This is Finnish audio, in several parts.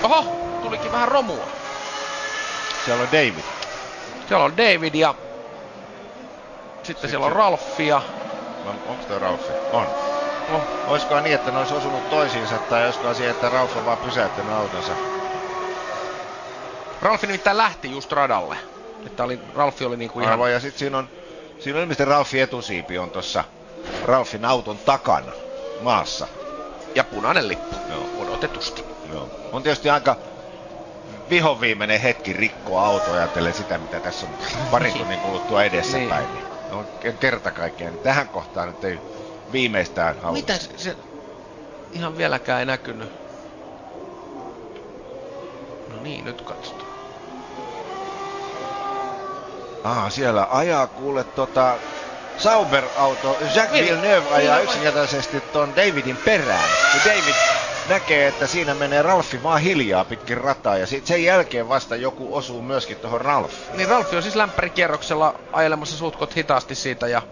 Oho, tulikin vähän romua. Siellä on David. Siellä on David ja sitten siellä on Ralfia. Onko toi Ralfi? On. Olisikohan niin, että ne olisi osunut toisiinsa tai olisikohan siihen, että Ralf on vaan pysäyttänyt autonsa? Ralfi nimittäin lähti just radalle. Että Ralfi oli niinku ihan... Aivan, ja sit siinä on ilmeisesti Ralfin etusiipi on tossa Ralfin auton takana maassa. Ja punainen lippu. Joo. Odotetusti. Joo. On tietysti aika vihoviimeinen hetki rikkoa auto ajatellen sitä, mitä tässä on parin tunnin kuluttua edessäpäin. Niin. On kerta kaikkiaan. Tähän kohtaan nyt ei viimeistään halua. Mitä se ihan vieläkään ei näkynyt? No niin, nyt katsotaan. Siellä ajaa kuule Sauber-auto. Jacques Villeneuve ajaa yksinkertaisesti ton Davidin perään. Ja David näkee, että siinä menee Ralfi vaan hiljaa pitkin rataa ja sen jälkeen vasta joku osuu myöskin tuohon Ralfiin. Niin Ralfi on siis lämpärikierroksella ajelemassa suutkot hitaasti siitä ja...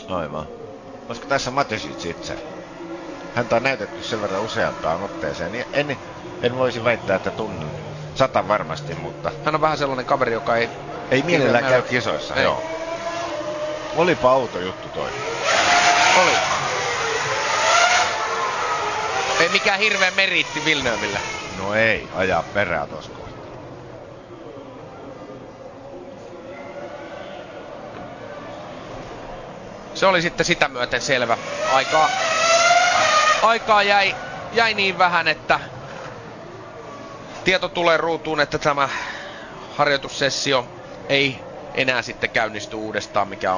Aivan. Olisiko tässä Matesic itse? Häntä on näytetty sen verran useampaan otteeseen. En voisi väittää, että tunnen 100 varmasti, mutta... Hän on vähän sellainen kaveri, joka ei mielellään käy kisoissa, ei. Joo. Olipa outo juttu toi. Oli. Ei mikään hirveä meriitti Villeneuveille. No ei, ajaa perää tossa kohtaa. Se oli sitten sitä myöten selvä. Aikaa jäi niin vähän, että tieto tulee ruutuun, että tämä harjoitussessio ei enää sitten käynnisty uudestaan, mikä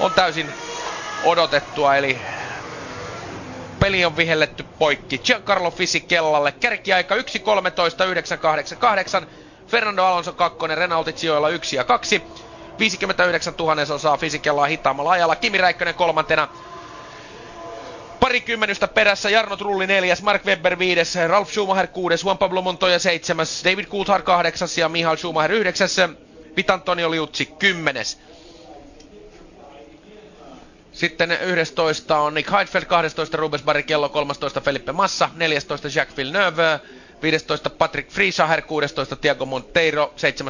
on täysin odotettua, eli peli on vihelletty poikki. Giancarlo Fisickellalle kärkiaika 1.13.988, Fernando Alonso 2, Renaultit sijoilla 1 ja 2. 59 000 Fisichellaa hitaammalla ajalla. Kimi Räikkönen kolmantena. Parikymmenystä perässä, Jarno Trulli 4, Mark Webber 5, Ralf Schumacher 6, Juan Pablo Montoya 7, David Coulthard 8 ja Michael Schumacher 9, Vitantonio Liuzzi 10. Sitten 11 on Nick Heidfeld, 12 Rubens Barrichello, 13 Felipe Massa, 14 Jacques Villeneuve, 15 Patrick Friesacher, 16 Thiago Monteiro, 17